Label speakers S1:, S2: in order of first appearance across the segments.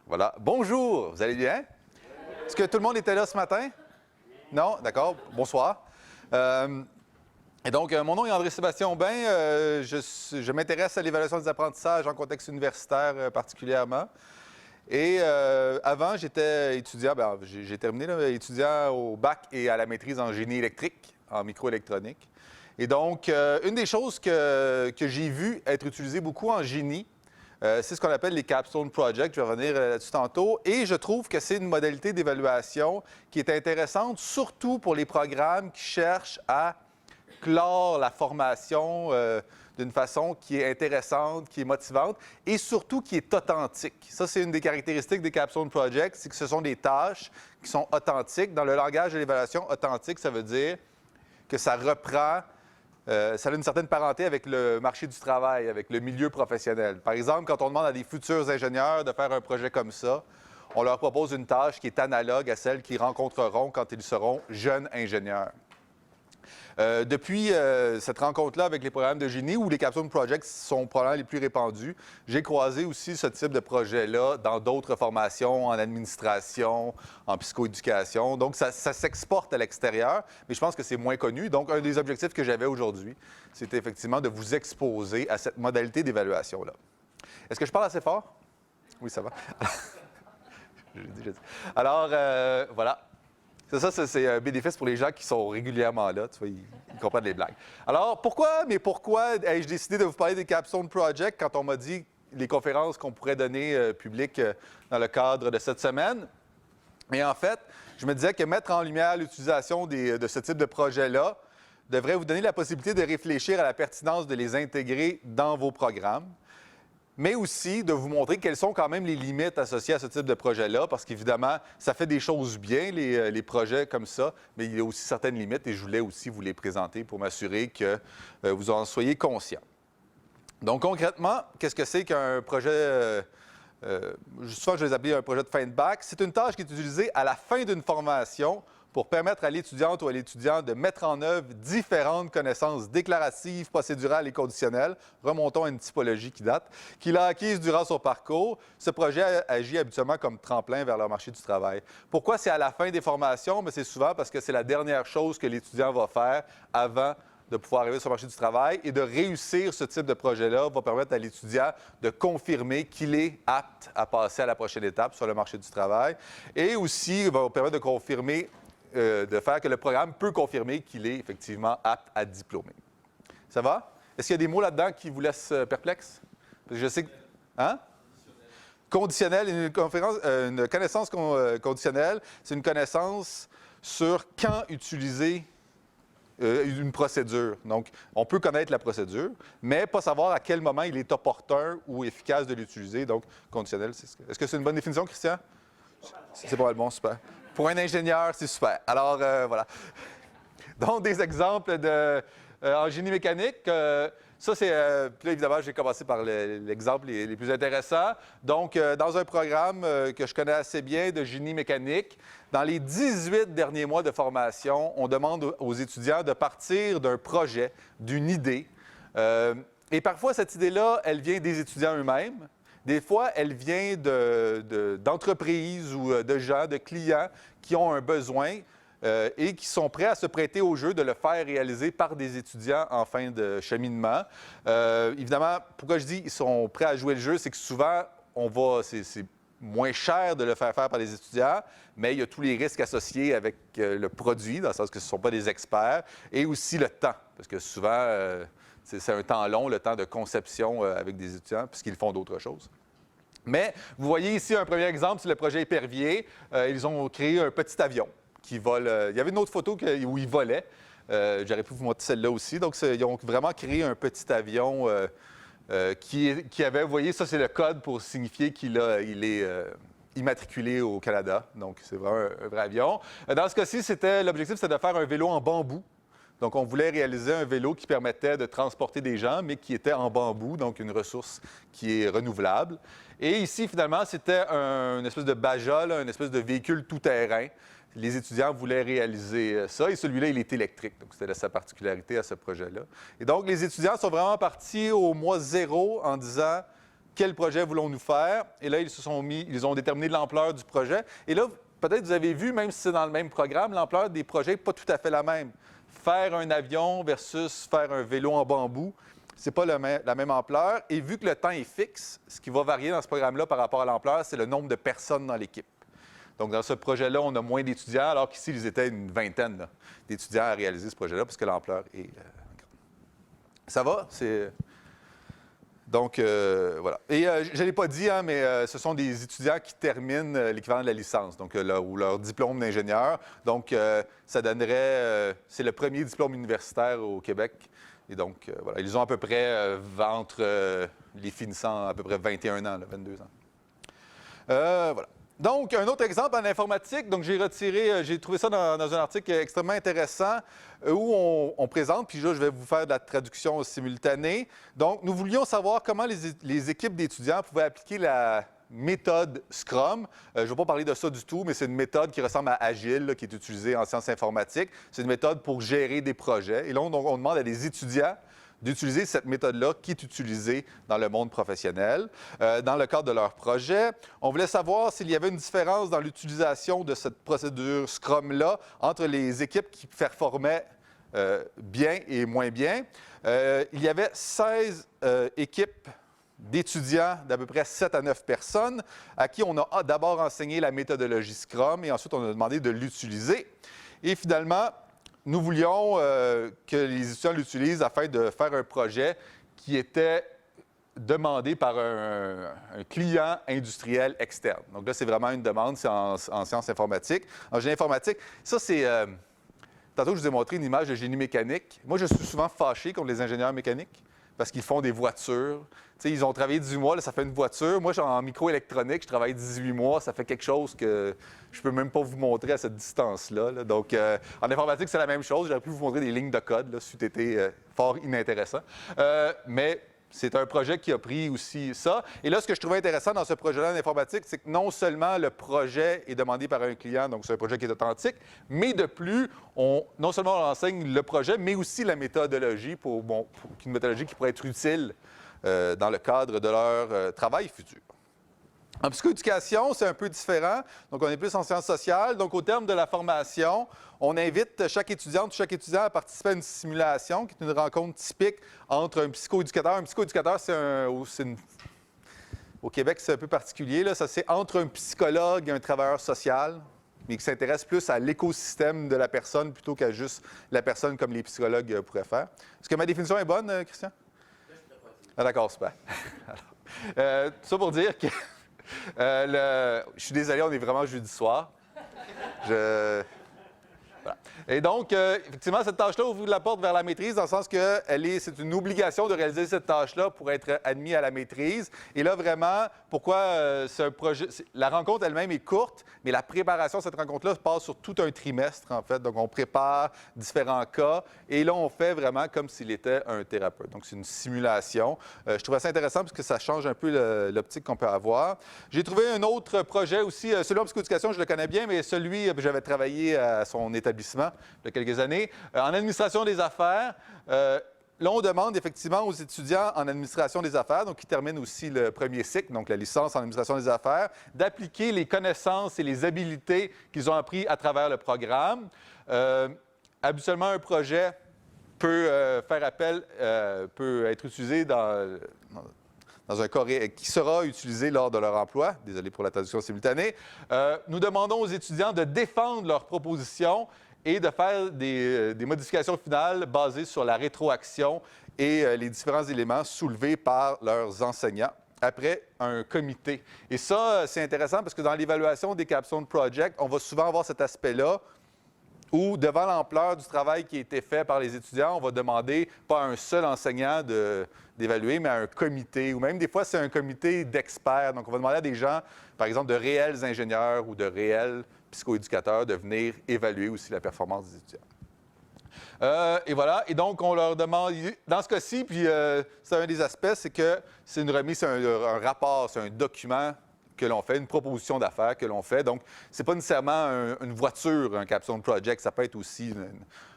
S1: Voilà. Bonjour, vous allez bien? Est-ce que tout le monde était là ce matin? Non? D'accord. Bonsoir. Mon nom est André-Sébastien Aubin. Je m'intéresse à l'évaluation des apprentissages en contexte universitaire particulièrement. Et avant, j'étais étudiant, j'ai terminé là, étudiant au bac et à la maîtrise en génie électrique, en microélectronique. Et donc, une des choses que j'ai vues être utilisée beaucoup en génie, c'est ce qu'on appelle les capstone projects. Je vais revenir là-dessus tantôt. Et je trouve que c'est une modalité d'évaluation qui est intéressante, surtout pour les programmes qui cherchent à clore la formation d'une façon qui est intéressante, qui est motivante et surtout qui est authentique. Ça, c'est une des caractéristiques des capstone projects, c'est que ce sont des tâches qui sont authentiques. Dans le langage de l'évaluation, authentique, ça veut dire que ça reprend... ça a une certaine parenté avec le marché du travail, avec le milieu professionnel. Par exemple, quand on demande à des futurs ingénieurs de faire un projet comme ça, on leur propose une tâche qui est analogue à celle qu'ils rencontreront quand ils seront jeunes ingénieurs. Depuis cette rencontre-là avec les programmes de génie, où les capstone projects sont probablement les plus répandus, j'ai croisé aussi ce type de projet-là dans d'autres formations, en administration, en psychoéducation. Donc, ça s'exporte à l'extérieur, mais je pense que c'est moins connu. Donc, un des objectifs que j'avais aujourd'hui, c'était effectivement de vous exposer à cette modalité d'évaluation-là. Est-ce que je parle assez fort? Oui, ça va. J'ai dit. Alors, voilà. Ça, c'est un bénéfice pour les gens qui sont régulièrement là. Tu vois, ils comprennent les blagues. Alors, pourquoi ai-je décidé de vous parler des capstone projects quand on m'a dit les conférences qu'on pourrait donner publiques dans le cadre de cette semaine? Mais en fait, je me disais que mettre en lumière l'utilisation de ce type de projet-là devrait vous donner la possibilité de réfléchir à la pertinence de les intégrer dans vos programmes, mais aussi de vous montrer quelles sont quand même les limites associées à ce type de projet-là, parce qu'évidemment, ça fait des choses bien, les projets comme ça, mais il y a aussi certaines limites et je voulais aussi vous les présenter pour m'assurer que vous en soyez conscients. Donc, concrètement, qu'est-ce que c'est qu'un projet, souvent je les appelle un projet de fin de bac? C'est une tâche qui est utilisée à la fin d'une formation pour permettre à l'étudiante ou à l'étudiant de mettre en œuvre différentes connaissances déclaratives, procédurales et conditionnelles, remontons à une typologie qui date, qu'il a acquise durant son parcours. Ce projet agit habituellement comme tremplin vers le marché du travail. Pourquoi c'est à la fin des formations? Mais c'est souvent parce que c'est la dernière chose que l'étudiant va faire avant de pouvoir arriver sur le marché du travail, et de réussir ce type de projet-là va permettre à l'étudiant de confirmer qu'il est apte à passer à la prochaine étape sur le marché du travail, et aussi va permettre de confirmer de faire que le programme peut confirmer qu'il est effectivement apte à diplômer. Ça va? Est-ce qu'il y a des mots là-dedans qui vous laissent perplexes? Parce que je sais que... Hein? Conditionnel, une connaissance conditionnelle, c'est une connaissance sur quand utiliser une procédure. Donc, on peut connaître la procédure, mais pas savoir à quel moment il est opportun ou efficace de l'utiliser. Donc, conditionnel, est-ce que c'est une bonne définition, Christian? C'est pas mal bon, super. Pour un ingénieur, c'est super. Alors, voilà. Donc, des exemples en génie mécanique. Ça, c'est... puis là, évidemment, j'ai commencé par l'exemple les plus intéressants. Donc, dans un programme que je connais assez bien de génie mécanique, dans les 18 derniers mois de formation, on demande aux étudiants de partir d'un projet, d'une idée. Et parfois, cette idée-là, elle vient des étudiants eux-mêmes. Des fois, elle vient d'entreprises ou de gens, de clients qui ont un besoin et qui sont prêts à se prêter au jeu de le faire réaliser par des étudiants en fin de cheminement. Évidemment, pourquoi je dis qu'ils sont prêts à jouer le jeu, c'est que souvent, c'est moins cher de le faire par des étudiants, mais il y a tous les risques associés avec le produit, dans le sens que ce ne sont pas des experts, et aussi le temps, parce que souvent, c'est un temps long, le temps de conception avec des étudiants, puisqu'ils font d'autres choses. Mais vous voyez ici un premier exemple, c'est le projet Épervier. Ils ont créé un petit avion qui vole. Il y avait une autre photo où il volait. J'aurais pu vous montrer celle-là aussi. Donc, ils ont vraiment créé un petit avion qui avait, vous voyez, ça c'est le code pour signifier qu'il est immatriculé au Canada. Donc, c'est vraiment un vrai avion. Dans ce cas-ci, l'objectif, c'était de faire un vélo en bambou. Donc, on voulait réaliser un vélo qui permettait de transporter des gens, mais qui était en bambou, donc une ressource qui est renouvelable. Et ici, finalement, c'était une espèce de bajol, une espèce de véhicule tout-terrain. Les étudiants voulaient réaliser ça, et celui-là, il est électrique. Donc, c'était sa particularité à ce projet-là. Et donc, les étudiants sont vraiment partis au mois zéro en disant quel projet voulons-nous faire? Et là, ils ont déterminé l'ampleur du projet. Et là, peut-être vous avez vu, même si c'est dans le même programme, l'ampleur des projets n'est pas tout à fait la même. Faire un avion versus faire un vélo en bambou, ce n'est pas la même ampleur. Et vu que le temps est fixe, ce qui va varier dans ce programme-là par rapport à l'ampleur, c'est le nombre de personnes dans l'équipe. Donc, dans ce projet-là, on a moins d'étudiants, alors qu'ici, ils étaient une vingtaine d'étudiants à réaliser ce projet-là, parce que l'ampleur est grande. Ça va? Donc, voilà. Et je ne l'ai pas dit, mais ce sont des étudiants qui terminent l'équivalent de la licence, donc, ou leur diplôme d'ingénieur. Donc, ça donnerait... c'est le premier diplôme universitaire au Québec. Et donc, voilà. Ils ont à peu près, entre les finissants, à peu près 21 ans, 22 ans. Voilà. Donc, un autre exemple en informatique, donc j'ai trouvé ça dans un article extrêmement intéressant où on présente, puis là, je vais vous faire de la traduction simultanée. Donc, nous voulions savoir comment les équipes d'étudiants pouvaient appliquer la méthode Scrum. Je ne vais pas parler de ça du tout, mais c'est une méthode qui ressemble à Agile, là, qui est utilisée en sciences informatiques. C'est une méthode pour gérer des projets. Et là, on demande à des étudiants d'utiliser cette méthode-là qui est utilisée dans le monde professionnel. Dans le cadre de leur projet, on voulait savoir s'il y avait une différence dans l'utilisation de cette procédure Scrum-là entre les équipes qui performaient bien et moins bien. Il y avait 16 équipes d'étudiants d'à peu près 7 à 9 personnes à qui on a d'abord enseigné la méthodologie Scrum et ensuite on a demandé de l'utiliser. Et finalement, nous voulions que les étudiants l'utilisent afin de faire un projet qui était demandé par un client industriel externe. Donc là, c'est vraiment une demande, c'est en sciences informatiques. En génie informatique, ça, c'est... tantôt, je vous ai montré une image de génie mécanique. Moi, je suis souvent fâché contre les ingénieurs mécaniques parce qu'ils font des voitures. Tu sais, ils ont travaillé 18 mois, là, ça fait une voiture. Moi, je suis en microélectronique, je travaille 18 mois, ça fait quelque chose que je peux même pas vous montrer à cette distance-là. Là. Donc, en informatique, c'est la même chose. J'aurais pu vous montrer des lignes de code, là, c'eût été fort inintéressant. Mais c'est un projet qui a pris aussi ça. Et là, ce que je trouvais intéressant dans ce projet-là en informatique, c'est que non seulement le projet est demandé par un client, donc c'est un projet qui est authentique, mais de plus, non seulement on enseigne le projet, mais aussi la méthodologie, une méthodologie qui pourrait être utile dans le cadre de leur travail futur. En psychoéducation, c'est un peu différent. Donc, on est plus en sciences sociales. Donc, au terme de la formation, on invite chaque étudiante ou chaque étudiant à participer à une simulation, qui est une rencontre typique entre un psychoéducateur. Un psychoéducateur, au Québec, c'est un peu particulier. Là. Ça, c'est entre un psychologue et un travailleur social, mais qui s'intéresse plus à l'écosystème de la personne plutôt qu'à juste la personne comme les psychologues pourraient faire. Est-ce que ma définition est bonne, Christian? Ah, d'accord, super. Alors, tout ça pour dire que... je suis désolé, on est vraiment jeudi soir. Voilà. Et donc, effectivement, cette tâche-là ouvre la porte vers la maîtrise dans le sens que c'est une obligation de réaliser cette tâche-là pour être admis à la maîtrise. Et là, vraiment, pourquoi c'est un projet... La rencontre elle-même est courte, mais la préparation de cette rencontre-là se passe sur tout un trimestre, en fait. Donc, on prépare différents cas. Et là, on fait vraiment comme s'il était un thérapeute. Donc, c'est une simulation. Je trouve ça intéressant parce que ça change un peu l'optique qu'on peut avoir. J'ai trouvé un autre projet aussi. Celui en psychoéducation, je le connais bien, mais celui, j'avais travaillé à son établissement il y a quelques années. En administration des affaires, là, on demande effectivement aux étudiants en administration des affaires, donc qui terminent aussi le premier cycle, donc la licence en administration des affaires, d'appliquer les connaissances et les habiletés qu'ils ont appris à travers le programme. Habituellement, un projet peut être utilisé dans un cas qui sera utilisé lors de leur emploi. Désolé pour la traduction simultanée. Nous demandons aux étudiants de défendre leurs propositions et de faire des modifications finales basées sur la rétroaction et les différents éléments soulevés par leurs enseignants après un comité. Et ça, c'est intéressant parce que dans l'évaluation des capstone projects, on va souvent avoir cet aspect-là où, devant l'ampleur du travail qui a été fait par les étudiants, on va demander pas à un seul enseignant d'évaluer, mais à un comité, ou même des fois, c'est un comité d'experts. Donc, on va demander à des gens, par exemple, de réels ingénieurs ou de réels psychoéducateurs de venir évaluer aussi la performance des étudiants. Et voilà. Et donc, on leur demande, dans ce cas-ci, puis c'est un des aspects, c'est que c'est une remise, c'est un rapport, c'est un document que l'on fait, une proposition d'affaires que l'on fait. Donc, ce n'est pas nécessairement une voiture, un capstone project. Ça peut être aussi,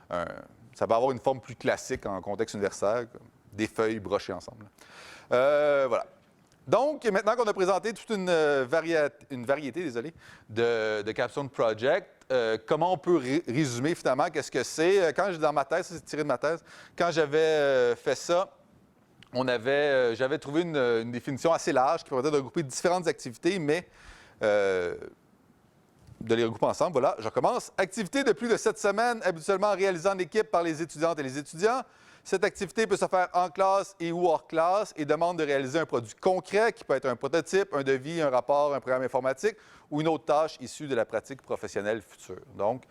S1: ça peut avoir une forme plus classique en contexte universitaire, comme des feuilles brochées ensemble. Voilà. Donc, maintenant qu'on a présenté toute une variété désolé, de Capstone Project, comment on peut résumer finalement qu'est-ce que c'est? Quand dans ma thèse, ça c'est tiré de ma thèse, quand j'avais fait ça, j'avais trouvé une définition assez large qui permettait de regrouper différentes activités, mais de les regrouper ensemble. Voilà, je recommence. Activité de plus de 7 semaines, habituellement réalisée en équipe par les étudiantes et les étudiants. Cette activité peut se faire en classe et ou hors classe et demande de réaliser un produit concret qui peut être un prototype, un devis, un rapport, un programme informatique ou une autre tâche issue de la pratique professionnelle future. Donc,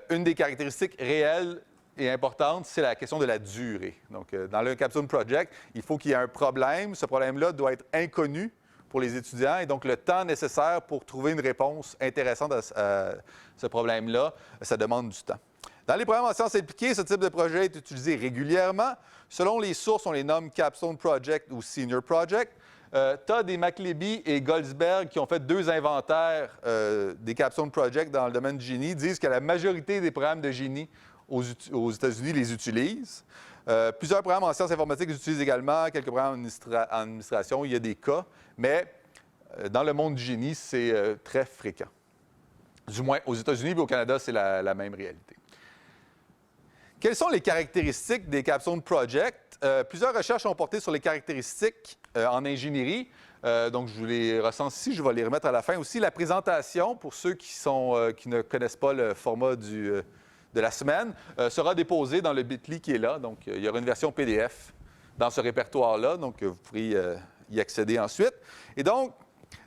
S1: une des caractéristiques réelles et importante, c'est la question de la durée. Donc, dans le Capstone Project, il faut qu'il y ait un problème. Ce problème-là doit être inconnu pour les étudiants et donc le temps nécessaire pour trouver une réponse intéressante à ce problème-là, ça demande du temps. Dans les programmes en sciences appliquées, ce type de projet est utilisé régulièrement. Selon les sources, on les nomme Capstone Project ou Senior Project. Todd et McLeby et Goldsberg, qui ont fait 2 inventaires des Capstone Project dans le domaine du génie, disent que la majorité des programmes de génie aux États-Unis les utilisent. Plusieurs programmes en sciences informatiques les utilisent également, quelques programmes en administration, il y a des cas, mais dans le monde du génie, c'est très fréquent. Du moins, aux États-Unis et au Canada, c'est la même réalité. Quelles sont les caractéristiques des Capstone Project? Plusieurs recherches ont porté sur les caractéristiques en ingénierie. Donc, je vous les recense ici, je vais les remettre à la fin aussi. La présentation, pour ceux qui ne connaissent pas le format de la semaine, sera déposée dans le Bitly qui est là. Donc, il y aura une version PDF dans ce répertoire-là. Donc, vous pourrez y accéder ensuite. Et donc,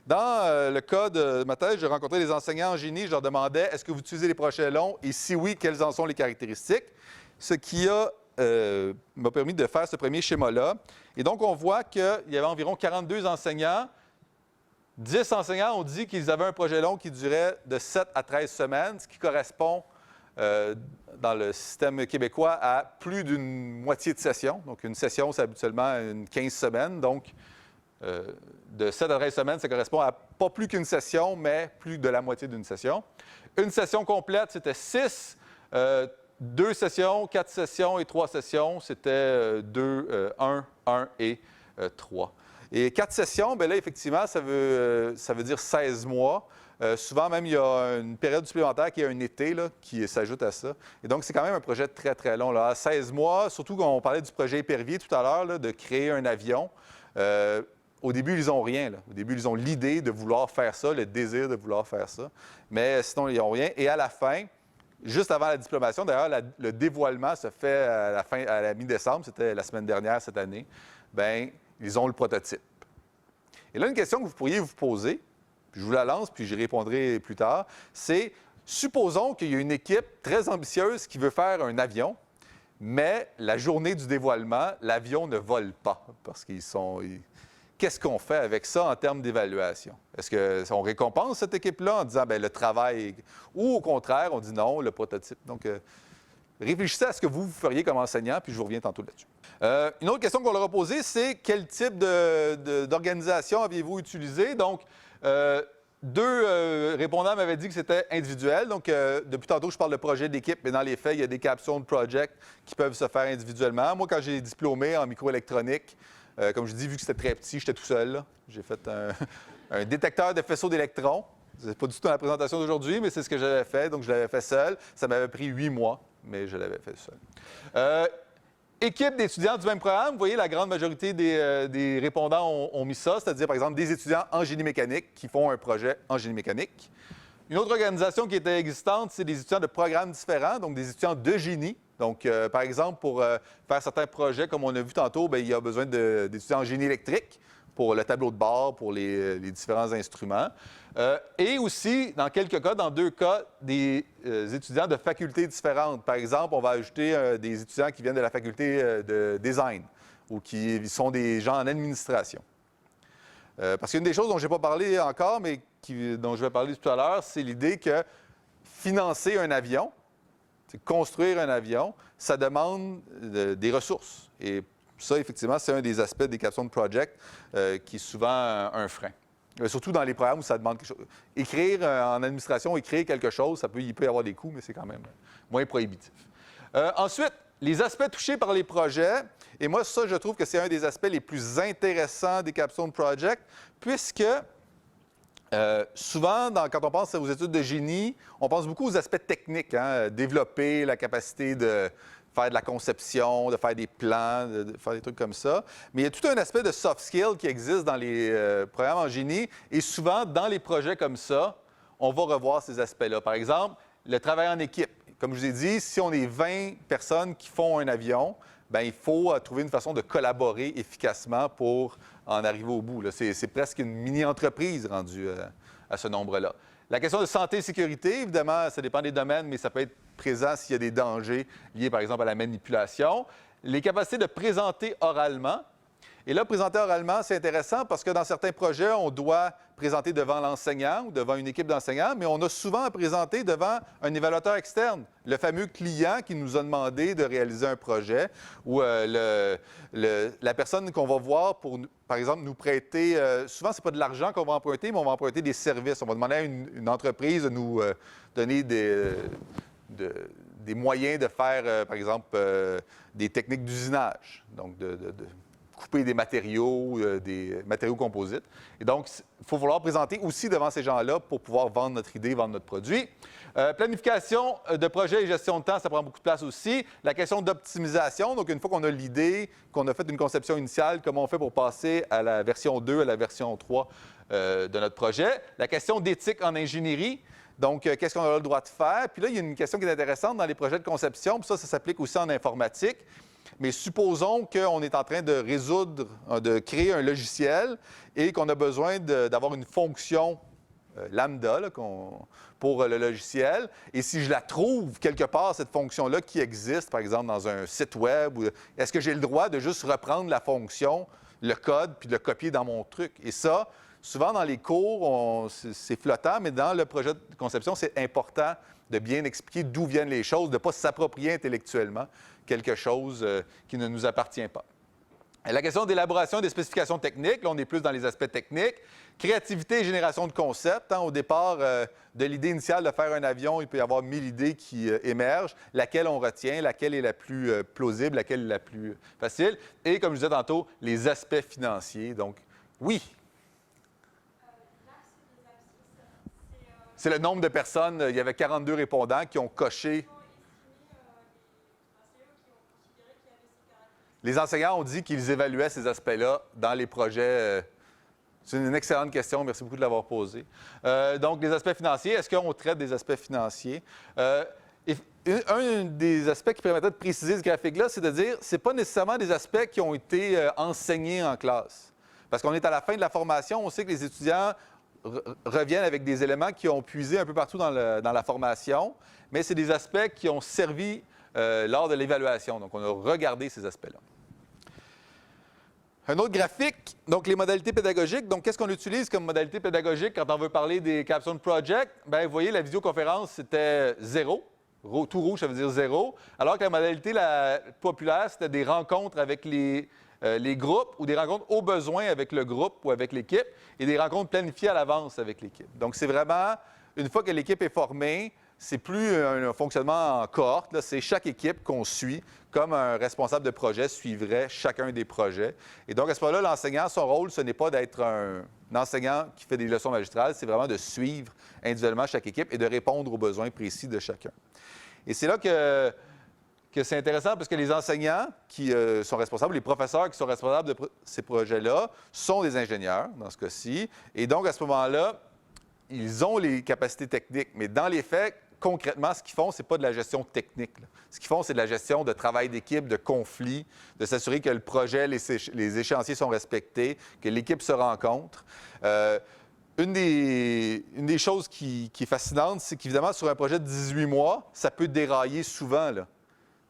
S1: dans le cas de ma thèse, j'ai rencontré des enseignants en génie. Je leur demandais, est-ce que vous utilisez les projets longs? Et si oui, quelles en sont les caractéristiques? Ce qui m'a permis de faire ce premier schéma-là. Et donc, on voit qu'il y avait environ 42 enseignants. 10 enseignants ont dit qu'ils avaient un projet long qui durait de 7 à 13 semaines, ce qui correspond dans le système québécois à plus d'une moitié de session. Donc, une session, c'est habituellement 15 semaines. Donc, de 7 à 13 semaines, ça correspond à pas plus qu'une session, mais plus de la moitié d'une session. Une session complète, c'était 6. 2 sessions, 4 sessions et 3 sessions, c'était 2, 1, 1 et 3. Et 4 sessions, bien là, effectivement, ça veut dire 16 mois. Souvent, même, il y a une période supplémentaire qui est un été là, qui s'ajoute à ça. Et donc, c'est quand même un projet très, très long. Là. 16 mois, surtout quand on parlait du projet Épervier tout à l'heure, de créer un avion. Au début, ils n'ont rien. Là. Au début, ils ont l'idée de vouloir faire ça, le désir de vouloir faire ça. Mais sinon, ils n'ont rien. Et à la fin, juste avant la diplomation, d'ailleurs, le dévoilement se fait à la mi-décembre, c'était la semaine dernière cette année, bien, ils ont le prototype. Et là, une question que vous pourriez vous poser, puis je vous la lance, puis j'y répondrai plus tard, c'est, supposons qu'il y a une équipe très ambitieuse qui veut faire un avion, mais la journée du dévoilement, l'avion ne vole pas, parce qu'ils sont... Qu'est-ce qu'on fait avec ça en termes d'évaluation? Est-ce qu'on récompense cette équipe-là en disant, bien, le travail, ou au contraire, on dit non, le prototype? Donc, réfléchissez à ce que vous feriez comme enseignant, puis je vous reviens tantôt là-dessus. Une autre question qu'on leur a posée, c'est quel type d'organisation aviez-vous utilisé? Donc, 2 répondants m'avaient dit que c'était individuel. Donc, depuis tantôt, je parle de projet d'équipe, mais dans les faits, il y a des Capstone Project qui peuvent se faire individuellement. Moi, quand j'ai diplômé en microélectronique, comme je dis, vu que c'était très petit, j'étais tout seul. Là. J'ai fait un détecteur de faisceaux d'électrons. C'est pas du tout dans la présentation d'aujourd'hui, mais c'est ce que j'avais fait. Donc, je l'avais fait seul. Ça m'avait pris 8 mois, mais je l'avais fait seul. Équipe d'étudiants du même programme. Vous voyez, la grande majorité des répondants ont mis ça, c'est-à-dire, par exemple, des étudiants en génie mécanique qui font un projet en génie mécanique. Une autre organisation qui était existante, c'est des étudiants de programmes différents, donc des étudiants de génie. Donc, par exemple, pour faire certains projets, comme on a vu tantôt, bien, il y a besoin d'étudiants en génie électrique pour le tableau de bord, pour les différents instruments. Et aussi, dans quelques cas, dans 2 cas, des étudiants de facultés différentes. Par exemple, on va ajouter des étudiants qui viennent de la faculté de design ou qui sont des gens en administration. Parce qu'une des choses dont je n'ai pas parlé encore, mais dont je vais parler tout à l'heure, c'est l'idée que financer un avion, construire un avion, ça demande des ressources. Et ça, effectivement, c'est un des aspects des Capstone Project qui est souvent un frein. Surtout dans les programmes où ça demande quelque chose. Écrire en administration, écrire quelque chose, il peut y avoir des coûts, mais c'est quand même moins prohibitif. Ensuite, les aspects touchés par les projets, et moi, ça, je trouve que c'est un des aspects les plus intéressants des Capstone Project, puisque souvent, quand on pense aux études de génie, on pense beaucoup aux aspects techniques, hein, développer la capacité de faire de la conception, de faire des plans, de faire des trucs comme ça. Mais il y a tout un aspect de soft skill qui existe dans les programmes en génie, et souvent, dans les projets comme ça, on va revoir ces aspects-là. Par exemple, le travail en équipe. Comme je vous ai dit, si on est 20 personnes qui font un avion, bien, il faut trouver une façon de collaborer efficacement pour en arriver au bout. C'est presque une mini-entreprise rendue à ce nombre-là. La question de santé et sécurité, évidemment, ça dépend des domaines, mais ça peut être présent s'il y a des dangers liés, par exemple, à la manipulation. Les capacités de présenter oralement. Et là, présenter oralement, c'est intéressant parce que dans certains projets, on doit présenter devant l'enseignant ou devant une équipe d'enseignants, mais on a souvent à présenter devant un évaluateur externe, le fameux client qui nous a demandé de réaliser un projet ou la personne qu'on va voir pour, par exemple, nous prêter, souvent, ce n'est pas de l'argent qu'on va emprunter, mais on va emprunter des services. On va demander à une entreprise de nous donner des moyens de faire, par exemple, des techniques d'usinage, donc de couper des matériaux composites. Et donc, il faut vouloir présenter aussi devant ces gens-là pour pouvoir vendre notre idée, vendre notre produit. Planification de projet et gestion de temps, ça prend beaucoup de place aussi. La question d'optimisation, donc une fois qu'on a l'idée, qu'on a fait une conception initiale, comment on fait pour passer à la version 2, à la version 3 de notre projet. La question d'éthique en ingénierie. Donc, qu'est-ce qu'on a le droit de faire? Puis là, il y a une question qui est intéressante dans les projets de conception, puis ça s'applique aussi en informatique. Mais supposons qu'on est en train de créer un logiciel et qu'on a besoin d'avoir une fonction lambda là, pour le logiciel. Et si je la trouve quelque part, cette fonction-là qui existe, par exemple dans un site web, est-ce que j'ai le droit de juste reprendre la fonction, le code, puis de le copier dans mon truc? Et ça, souvent dans les cours, c'est flottant, mais dans le projet de conception, c'est important de bien expliquer d'où viennent les choses, de ne pas s'approprier intellectuellement quelque chose qui ne nous appartient pas. Et la question d'élaboration des spécifications techniques, là, on est plus dans les aspects techniques. Créativité et génération de concepts. Hein, au départ, de l'idée initiale de faire un avion, il peut y avoir 1000 idées qui émergent. Laquelle on retient, laquelle est la plus plausible, laquelle est la plus facile. Et comme je disais tantôt, les aspects financiers. Donc, oui. C'est le nombre de personnes. Il y avait 42 répondants qui ont coché. Les enseignants ont dit qu'ils évaluaient ces aspects-là dans les projets. C'est une excellente question. Merci beaucoup de l'avoir posée. Donc, les aspects financiers, est-ce qu'on traite des aspects financiers? Un des aspects qui permettrait de préciser ce graphique-là, c'est de dire que ce n'est pas nécessairement des aspects qui ont été enseignés en classe. Parce qu'on est à la fin de la formation, on sait que les étudiants reviennent avec des éléments qui ont puisé un peu partout dans la formation, mais c'est des aspects qui ont servi lors de l'évaluation. Donc, on a regardé ces aspects-là. Un autre graphique, donc les modalités pédagogiques. Donc, qu'est-ce qu'on utilise comme modalité pédagogique quand on veut parler des Capstone Project? Bien, vous voyez, la vidéoconférence, c'était 0. Tout rouge, ça veut dire 0. Alors que la modalité la populaire, c'était des rencontres avec les groupes ou des rencontres au besoin avec le groupe ou avec l'équipe et des rencontres planifiées à l'avance avec l'équipe. Donc, c'est vraiment, une fois que l'équipe est formée, c'est plus un fonctionnement en cohorte, c'est chaque équipe qu'on suit, comme un responsable de projet suivrait chacun des projets. Et donc, à ce moment-là, l'enseignant, son rôle, ce n'est pas d'être un enseignant qui fait des leçons magistrales, c'est vraiment de suivre individuellement chaque équipe et de répondre aux besoins précis de chacun. Et c'est là que c'est intéressant parce que les enseignants qui sont responsables, les professeurs qui sont responsables de ces projets-là, sont des ingénieurs, dans ce cas-ci. Et donc, à ce moment-là, ils ont les capacités techniques, mais dans les faits, concrètement, ce qu'ils font, ce n'est pas de la gestion technique. Là. Ce qu'ils font, c'est de la gestion de travail d'équipe, de conflits, de s'assurer que le projet, les échéanciers sont respectés, que l'équipe se rencontre. Une des choses qui est fascinante, c'est qu'évidemment, sur un projet de 18 mois, ça peut dérailler souvent. Là.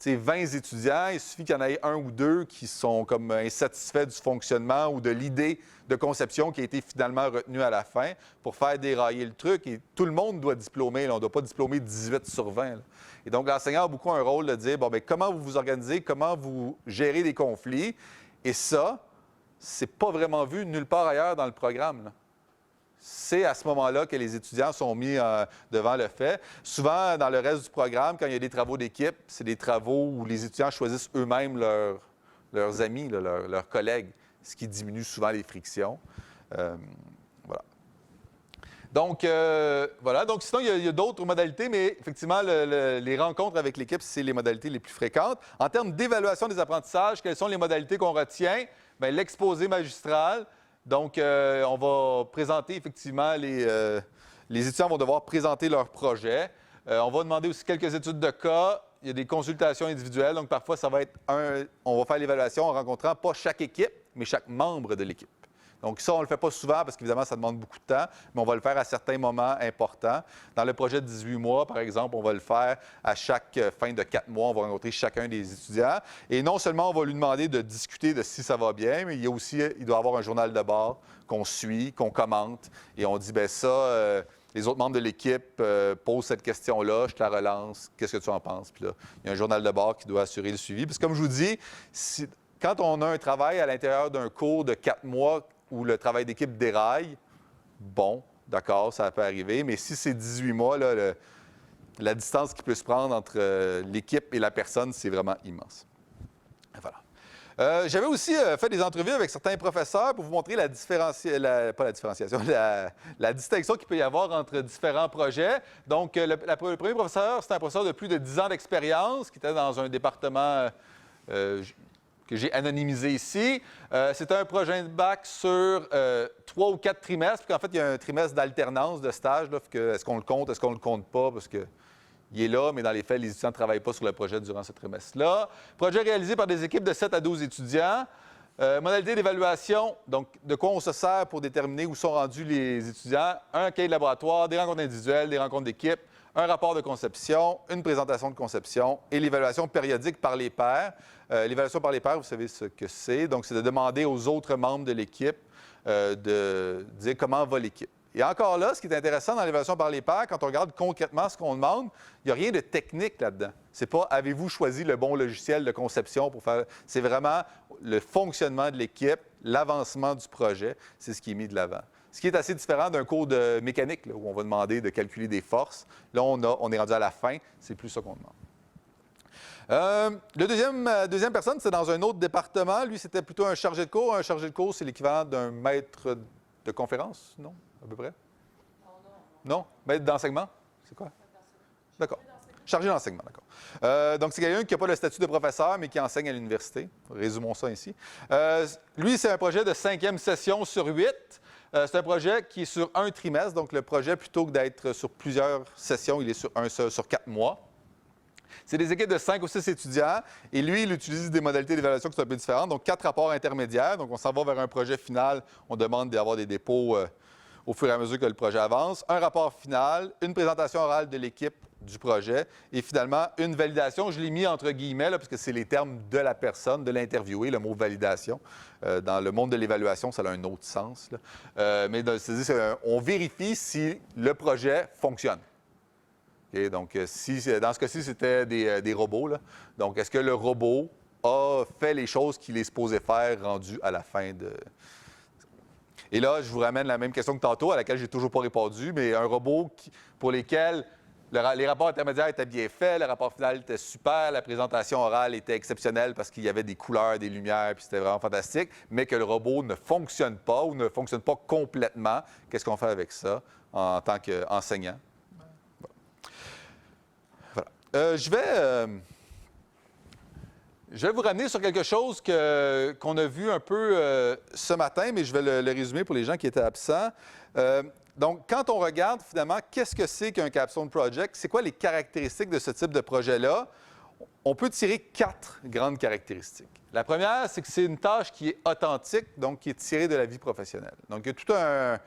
S1: 20 étudiants, il suffit qu'il y en ait un ou deux qui sont comme insatisfaits du fonctionnement ou de l'idée de conception qui a été finalement retenue à la fin pour faire dérailler le truc. Et tout le monde doit diplômer. Là. On ne doit pas diplômer 18 sur 20. Là. Et donc, l'enseignant a beaucoup un rôle de dire, bon, bien, comment vous vous organisez, comment vous gérez les conflits. Et ça, c'est pas vraiment vu nulle part ailleurs dans le programme. Là. c'est à ce moment-là que les étudiants sont mis devant le fait. Souvent, dans le reste du programme, quand il y a des travaux d'équipe, c'est des travaux où les étudiants choisissent eux-mêmes leurs amis, là, leurs collègues, ce qui diminue souvent les frictions. Voilà. Donc, voilà. Donc, sinon, il y a d'autres modalités, mais effectivement, les rencontres avec l'équipe, c'est les modalités les plus fréquentes. En termes d'évaluation des apprentissages, quelles sont les modalités qu'on retient? Bien, l'exposé magistral. Donc, on va présenter effectivement, les étudiants vont devoir présenter leur projet. On va demander aussi quelques études de cas. Il y a des consultations individuelles. Donc, parfois, ça va être on va faire l'évaluation en rencontrant pas chaque équipe, mais chaque membre de l'équipe. Donc, ça, on ne le fait pas souvent parce qu'évidemment, ça demande beaucoup de temps, mais on va le faire à certains moments importants. Dans le projet de 18 mois, par exemple, on va le faire à chaque fin de 4 mois. On va rencontrer chacun des étudiants. Et non seulement on va lui demander de discuter de si ça va bien, mais il y a aussi, il doit avoir un journal de bord qu'on suit, qu'on commente. Et on dit, bien ça, les autres membres de l'équipe posent cette question-là, je te la relance, qu'est-ce que tu en penses? Puis là, il y a un journal de bord qui doit assurer le suivi. Parce que comme je vous dis, quand on a un travail à l'intérieur d'un cours de 4 mois, où le travail d'équipe déraille, bon, d'accord, ça peut arriver, mais si c'est 18 mois, là, la distance qui peut se prendre entre l'équipe et la personne, c'est vraiment immense. Voilà. J'avais aussi fait des entrevues avec certains professeurs pour vous montrer la distinction qu'il peut y avoir entre différents projets. Donc, le premier professeur, c'est un professeur de plus de 10 ans d'expérience qui était dans un département que j'ai anonymisé ici. C'est un projet de bac sur 3 ou 4 trimestres, puis qu'en fait, il y a un trimestre d'alternance de stage. Est-ce qu'on le compte, est-ce qu'on ne le compte pas? Parce qu'il est là, mais dans les faits, les étudiants ne travaillent pas sur le projet durant ce trimestre-là. Projet réalisé par des équipes de 7 à 12 étudiants. Modalité d'évaluation, donc de quoi on se sert pour déterminer où sont rendus les étudiants. Un cahier de laboratoire, des rencontres individuelles, des rencontres d'équipe, un rapport de conception, une présentation de conception et l'évaluation périodique par les pairs. L'évaluation par les pairs, vous savez ce que c'est. Donc, c'est de demander aux autres membres de l'équipe de dire comment va l'équipe. Et encore là, ce qui est intéressant dans l'évaluation par les pairs, quand on regarde concrètement ce qu'on demande, il n'y a rien de technique là-dedans. C'est pas « avez-vous choisi le bon logiciel de conception pour faire… » C'est vraiment le fonctionnement de l'équipe, l'avancement du projet, c'est ce qui est mis de l'avant. Ce qui est assez différent d'un cours de mécanique, là, où on va demander de calculer des forces. Là, on est rendu à la fin, c'est plus ça qu'on demande. Le deuxième personne, c'est dans un autre département. Lui, c'était plutôt un chargé de cours. Un chargé de cours, c'est l'équivalent d'un maître de conférence, non? À peu près? Non? Maître d'enseignement? C'est quoi? D'accord. Chargé d'enseignement, d'accord. Donc, c'est quelqu'un qui n'a pas le statut de professeur, mais qui enseigne à l'université. Résumons ça ici. Lui, c'est un projet de 5e session sur 8. C'est un projet qui est sur un trimestre. Donc, le projet, plutôt que d'être sur plusieurs sessions, il est sur 4 mois. C'est des équipes de 5 ou 6 étudiants. Et lui, il utilise des modalités d'évaluation qui sont un peu différentes. Donc, 4 rapports intermédiaires. Donc, on s'en va vers un projet final. On demande d'avoir des dépôts au fur et à mesure que le projet avance. Un rapport final, une présentation orale de l'équipe du projet et finalement, une validation. Je l'ai mis entre guillemets, là, parce que c'est les termes de la personne, de l'interviewé, le mot validation. Dans le monde de l'évaluation, ça a un autre sens. Mais on vérifie si le projet fonctionne. Okay, donc, dans ce cas-ci, c'était des robots. Là. Donc, est-ce que le robot a fait les choses qu'il est supposé faire rendu à la fin de… Et là, je vous ramène la même question que tantôt, à laquelle je n'ai toujours pas répondu, mais un robot pour lesquels les rapports intermédiaires étaient bien faits, le rapport final était super, la présentation orale était exceptionnelle parce qu'il y avait des couleurs, des lumières, puis c'était vraiment fantastique, mais que le robot ne fonctionne pas ou ne fonctionne pas complètement. Qu'est-ce qu'on fait avec ça en tant qu'enseignant? Voilà. Je vais vous ramener sur quelque chose qu'on a vu un peu ce matin, mais je vais le résumer pour les gens qui étaient absents. Donc, quand on regarde, finalement, qu'est-ce que c'est qu'un Capstone Project? C'est quoi les caractéristiques de ce type de projet-là? On peut tirer 4 grandes caractéristiques. La première, c'est que c'est une tâche qui est authentique, donc qui est tirée de la vie professionnelle. Donc, il y a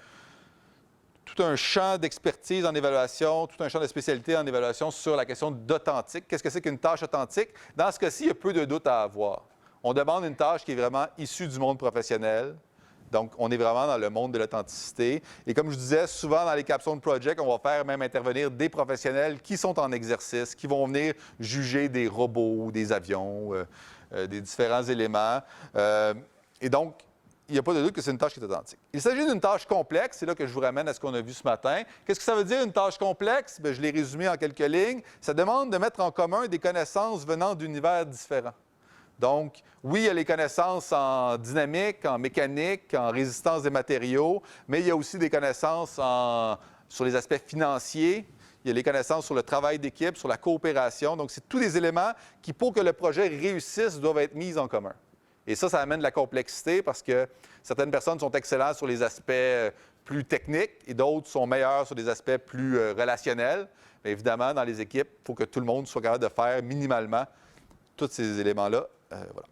S1: tout un champ d'expertise en évaluation, tout un champ de spécialité en évaluation sur la question d'authentique. Qu'est-ce que c'est qu'une tâche authentique? Dans ce cas-ci, il y a peu de doute à avoir. On demande une tâche qui est vraiment issue du monde professionnel. Donc, on est vraiment dans le monde de l'authenticité. Et comme je disais, souvent dans les Capstone Project, on va faire même intervenir des professionnels qui sont en exercice, qui vont venir juger des robots, des avions, des différents éléments. Et donc, il n'y a pas de doute que c'est une tâche qui est authentique. Il s'agit d'une tâche complexe. C'est là que je vous ramène à ce qu'on a vu ce matin. Qu'est-ce que ça veut dire, une tâche complexe? Bien, je l'ai résumé en quelques lignes. Ça demande de mettre en commun des connaissances venant d'univers différents. Donc, oui, il y a les connaissances en dynamique, en mécanique, en résistance des matériaux, mais il y a aussi des connaissances sur les aspects financiers. Il y a les connaissances sur le travail d'équipe, sur la coopération. Donc, c'est tous des éléments qui, pour que le projet réussisse, doivent être mis en commun. Et ça amène de la complexité parce que certaines personnes sont excellentes sur les aspects plus techniques et d'autres sont meilleures sur des aspects plus relationnels. Mais évidemment, dans les équipes, il faut que tout le monde soit capable de faire minimalement tous ces éléments-là. Voilà.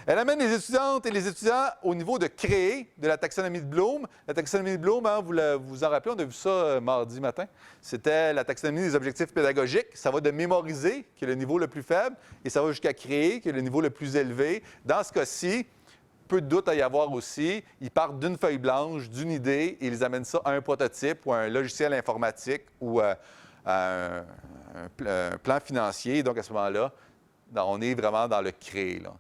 S1: Elle amène les étudiantes et les étudiants au niveau de créer de la taxonomie de Bloom. La taxonomie de Bloom, hein, vous vous en rappelez, on a vu ça mardi matin. C'était la taxonomie des objectifs pédagogiques. Ça va de mémoriser, qui est le niveau le plus faible, et ça va jusqu'à créer, qui est le niveau le plus élevé. Dans ce cas-ci, peu de doute à y avoir aussi. Ils partent d'une feuille blanche, d'une idée, et ils amènent ça à un prototype ou à un logiciel informatique ou à un plan financier. Donc, à ce moment-là, on est vraiment dans le créer, là.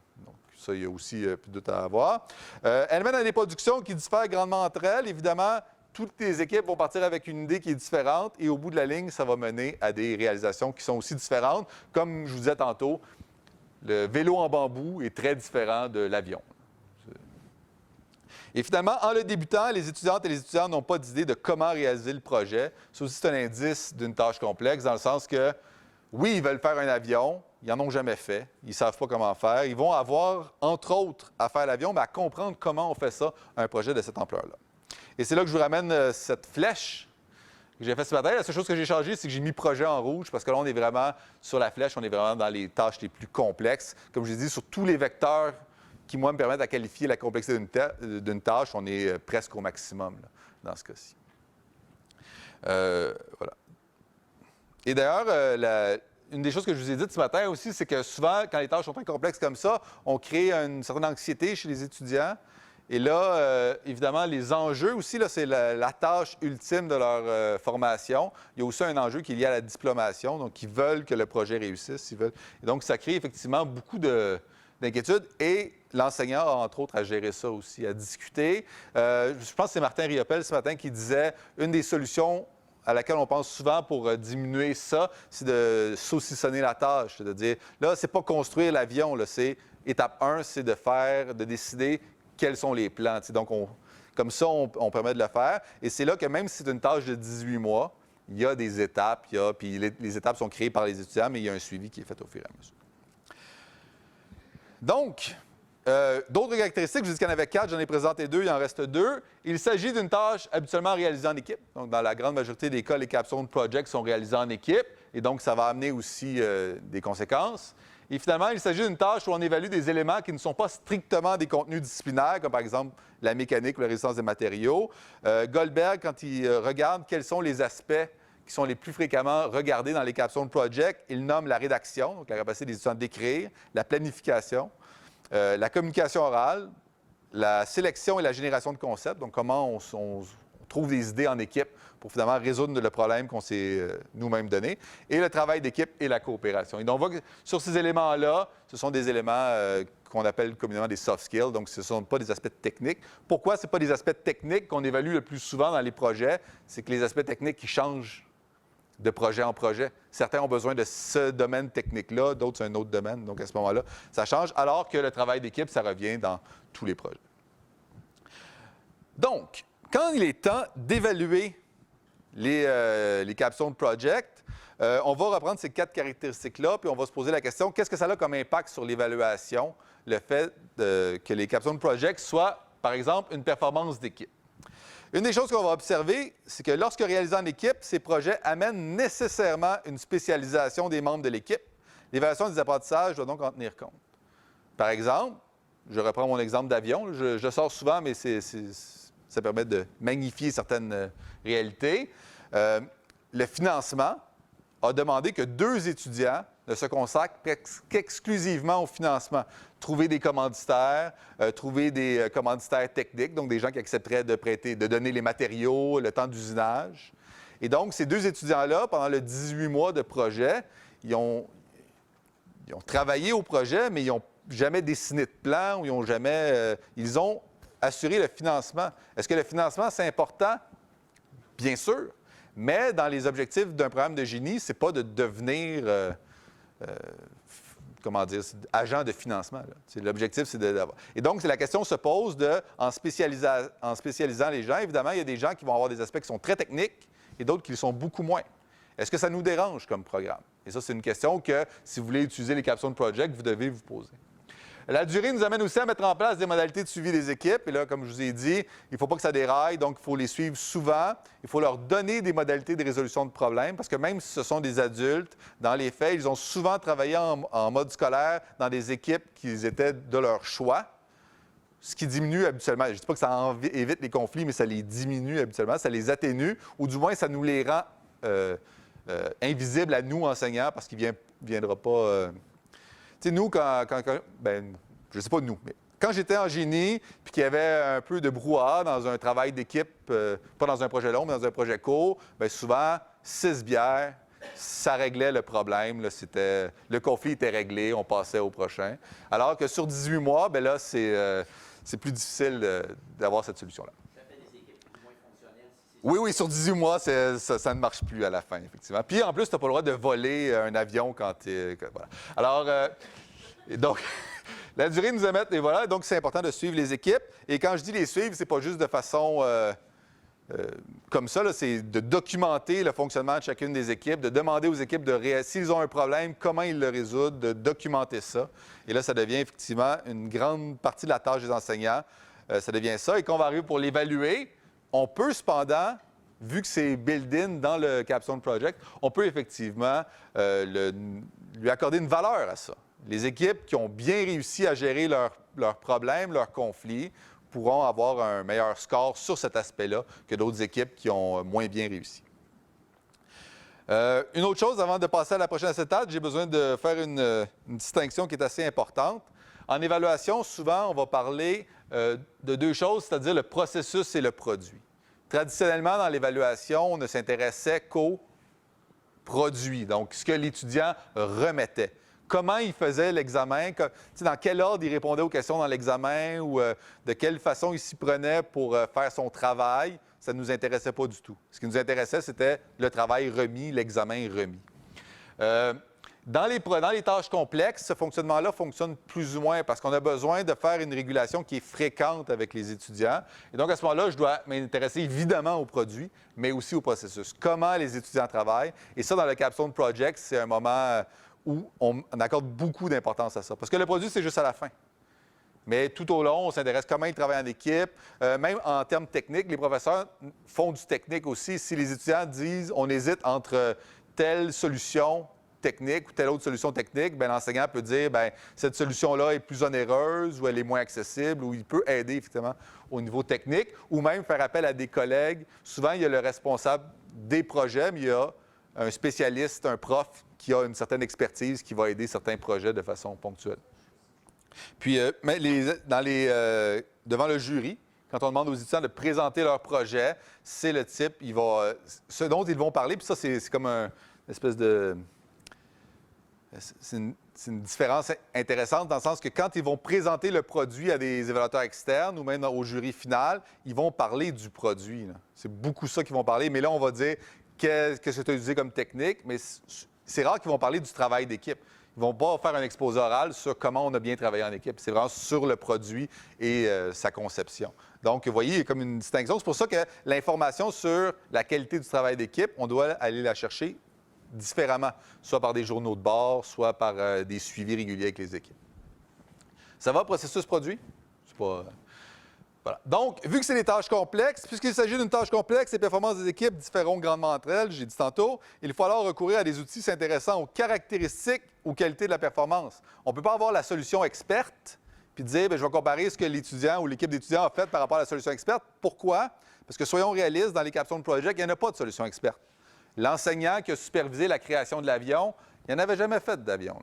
S1: Ça, il y a aussi plus de doute à avoir. Elle mène à des productions qui diffèrent grandement entre elles. Évidemment, toutes les équipes vont partir avec une idée qui est différente et au bout de la ligne, ça va mener à des réalisations qui sont aussi différentes. Comme je vous disais tantôt, le vélo en bambou est très différent de l'avion. Et finalement, en le débutant, les étudiantes et les étudiants n'ont pas d'idée de comment réaliser le projet. Ça aussi, c'est un indice d'une tâche complexe dans le sens que, oui, ils veulent faire un avion, ils n'en ont jamais fait, ils ne savent pas comment faire. Ils vont avoir, entre autres, à faire l'avion, mais à comprendre comment on fait ça, un projet de cette ampleur-là. Et c'est là que je vous ramène cette flèche que j'ai faite ce matin. La seule chose que j'ai changée, c'est que j'ai mis projet en rouge, parce que là, on est vraiment sur la flèche, on est vraiment dans les tâches les plus complexes. Comme je l'ai dit, sur tous les vecteurs qui, moi, me permettent de qualifier la complexité d'une tâche, on est presque au maximum, là, dans ce cas-ci. Voilà. Et d'ailleurs, une des choses que je vous ai dites ce matin aussi, c'est que souvent, quand les tâches sont très complexes comme ça, on crée une certaine anxiété chez les étudiants. Et là, évidemment, les enjeux aussi, là, c'est la tâche ultime de leur formation. Il y a aussi un enjeu qui est lié à la diplomation, donc ils veulent que le projet réussisse. Et donc, ça crée effectivement beaucoup d'inquiétudes. Et l'enseignant a, entre autres, à gérer ça aussi, à discuter. Je pense que c'est Martin Riopel ce matin qui disait une des solutions à laquelle on pense souvent pour diminuer ça, c'est de saucissonner la tâche. C'est de dire, là, c'est pas construire l'avion, là, c'est étape 1, c'est de décider quels sont les plans. Donc, comme ça, on permet de le faire. Et c'est là que même si c'est une tâche de 18 mois, il y a des étapes, puis les étapes sont créées par les étudiants, mais il y a un suivi qui est fait au fur et à mesure. Donc, d'autres caractéristiques, je vous dis qu'il y en avait 4, j'en ai présenté 2, il en reste 2. Il s'agit d'une tâche habituellement réalisée en équipe. Donc, dans la grande majorité des cas, les capstone projects sont réalisés en équipe et donc ça va amener aussi des conséquences. Et finalement, il s'agit d'une tâche où on évalue des éléments qui ne sont pas strictement des contenus disciplinaires, comme par exemple la mécanique ou la résistance des matériaux. Goldberg, quand il regarde quels sont les aspects qui sont les plus fréquemment regardés dans les capstone projects, il nomme la rédaction, donc la capacité des étudiants d'écrire, la planification, la communication orale, la sélection et la génération de concepts, donc comment on trouve des idées en équipe pour finalement résoudre le problème qu'on s'est nous-mêmes donné, et le travail d'équipe et la coopération. Et donc, on voit que sur ces éléments-là, ce sont des éléments qu'on appelle communément des soft skills, donc ce ne sont pas des aspects techniques. Pourquoi ce ne sont pas des aspects techniques qu'on évalue le plus souvent dans les projets? C'est que les aspects techniques qui changent de projet en projet. Certains ont besoin de ce domaine technique-là, d'autres, c'est un autre domaine. Donc, à ce moment-là, ça change, alors que le travail d'équipe, ça revient dans tous les projets. Donc, quand il est temps d'évaluer les capstone projects, on va reprendre ces 4 caractéristiques-là, puis on va se poser la question, qu'est-ce que ça a comme impact sur l'évaluation, le fait que les capstone projects soient, par exemple, une performance d'équipe? Une des choses qu'on va observer, c'est que lorsque réalisés en équipe, ces projets amènent nécessairement une spécialisation des membres de l'équipe. L'évaluation des apprentissages doit donc en tenir compte. Par exemple, je reprends mon exemple d'avion, je sors souvent, mais ça permet de magnifier certaines réalités. Le financement a demandé que 2 étudiants ne se consacrent qu'exclusivement au financement. Trouver des commanditaires, trouver des commanditaires techniques, donc des gens qui accepteraient de prêter, de donner les matériaux, le temps d'usinage. Et donc, ces 2 étudiants-là, pendant le 18 mois de projet, ils ont travaillé au projet, mais ils n'ont jamais dessiné de plan ou ils ont assurer le financement. Est-ce que le financement, c'est important? Bien sûr. Mais dans les objectifs d'un programme de génie, ce n'est pas de devenir, agent de financement. L'objectif, c'est d'avoir. Et donc, la question se pose en spécialisant les gens. Évidemment, il y a des gens qui vont avoir des aspects qui sont très techniques et d'autres qui le sont beaucoup moins. Est-ce que ça nous dérange comme programme? Et ça, c'est une question que, si vous voulez utiliser les Capstone Project, vous devez vous poser. La durée nous amène aussi à mettre en place des modalités de suivi des équipes. Et là, comme je vous ai dit, il ne faut pas que ça déraille, donc il faut les suivre souvent. Il faut leur donner des modalités de résolution de problèmes, parce que même si ce sont des adultes, dans les faits, ils ont souvent travaillé en mode scolaire dans des équipes qui étaient de leur choix, ce qui diminue habituellement. Je ne dis pas que ça évite les conflits, mais ça les diminue habituellement, ça les atténue, ou du moins, ça nous les rend invisibles à nous, enseignants, parce qu'il ne viendra pas... Tu sais, nous, je ne sais pas nous, mais quand j'étais en génie, puis qu'il y avait un peu de brouhaha dans un travail d'équipe, pas dans un projet long, mais dans un projet court, bien souvent, 6 bières, ça réglait le problème. Là, le conflit était réglé, on passait au prochain. Alors que sur 18 mois, bien là, c'est plus difficile d'avoir cette solution-là.
S2: Ça fait des équipes plus moins fonctionnelles.
S1: Oui, sur 18 mois, ça ne marche plus à la fin, effectivement. Puis en plus, tu n'as pas le droit de voler un avion quand tu es... Voilà. Alors, donc, la durée nous amène... Et voilà, donc c'est important de suivre les équipes. Et quand je dis les suivre, c'est pas juste de façon comme ça, c'est de documenter le fonctionnement de chacune des équipes, de demander aux équipes s'ils ont un problème, comment ils le résoudent, de documenter ça. Et là, ça devient effectivement une grande partie de la tâche des enseignants. Ça devient ça. Et quand on va arriver pour l'évaluer, on peut cependant, vu que c'est built-in dans le Capstone Project, on peut effectivement lui accorder une valeur à ça. Les équipes qui ont bien réussi à gérer leurs problèmes, leurs conflits, pourront avoir un meilleur score sur cet aspect-là que d'autres équipes qui ont moins bien réussi. Une autre chose, avant de passer à la prochaine étape, j'ai besoin de faire une distinction qui est assez importante. En évaluation, souvent, on va parler de deux choses, c'est-à-dire le processus et le produit. Traditionnellement, dans l'évaluation, on ne s'intéressait qu'au produit, donc ce que l'étudiant remettait. Comment il faisait l'examen, dans quel ordre il répondait aux questions dans l'examen ou de quelle façon il s'y prenait pour faire son travail, ça ne nous intéressait pas du tout. Ce qui nous intéressait, c'était le travail remis, l'examen remis. Dans les tâches complexes, ce fonctionnement-là fonctionne plus ou moins parce qu'on a besoin de faire une régulation qui est fréquente avec les étudiants. Et donc, à ce moment-là, je dois m'intéresser évidemment au produit, mais aussi au processus. Comment les étudiants travaillent. Et ça, dans le Capstone Project, c'est un moment où on accorde beaucoup d'importance à ça. Parce que le produit, c'est juste à la fin. Mais tout au long, on s'intéresse comment ils travaillent en équipe. Même en termes techniques, les professeurs font du technique aussi. Si les étudiants disent on hésite entre telle solution technique ou telle autre solution technique, bien, l'enseignant peut dire bien, cette solution-là est plus onéreuse ou elle est moins accessible ou il peut aider effectivement au niveau technique ou même faire appel à des collègues. Souvent, il y a le responsable des projets, mais il y a un spécialiste, un prof qui a une certaine expertise qui va aider certains projets de façon ponctuelle. Puis, devant le jury, quand on demande aux étudiants de présenter leur projet, c'est le type, ce dont ils vont parler, puis ça, c'est comme une espèce de... C'est une différence intéressante dans le sens que quand ils vont présenter le produit à des évaluateurs externes ou même au jury final, ils vont parler du produit. C'est beaucoup ça qu'ils vont parler, mais là, on va dire qu'est-ce que tu as utilisé comme technique, mais c'est rare qu'ils vont parler du travail d'équipe. Ils ne vont pas faire un exposé oral sur comment on a bien travaillé en équipe. C'est vraiment sur le produit et sa conception. Donc, vous voyez, il y a comme une distinction. C'est pour ça que l'information sur la qualité du travail d'équipe, on doit aller la chercher différemment, soit par des journaux de bord, soit par des suivis réguliers avec les équipes. Ça va, processus produit? C'est pas... Voilà. Donc, vu que c'est des tâches complexes, puisqu'il s'agit d'une tâche complexe, les performances des équipes différeront grandement entre elles, j'ai dit tantôt, il faut alors recourir à des outils s'intéressant aux caractéristiques, aux qualités de la performance. On ne peut pas avoir la solution experte, puis dire, bien, je vais comparer ce que l'étudiant ou l'équipe d'étudiants a fait par rapport à la solution experte. Pourquoi? Parce que soyons réalistes, dans les Capstone Project, il n'y en a pas de solution experte. L'enseignant qui a supervisé la création de l'avion, il n'en avait jamais fait d'avion.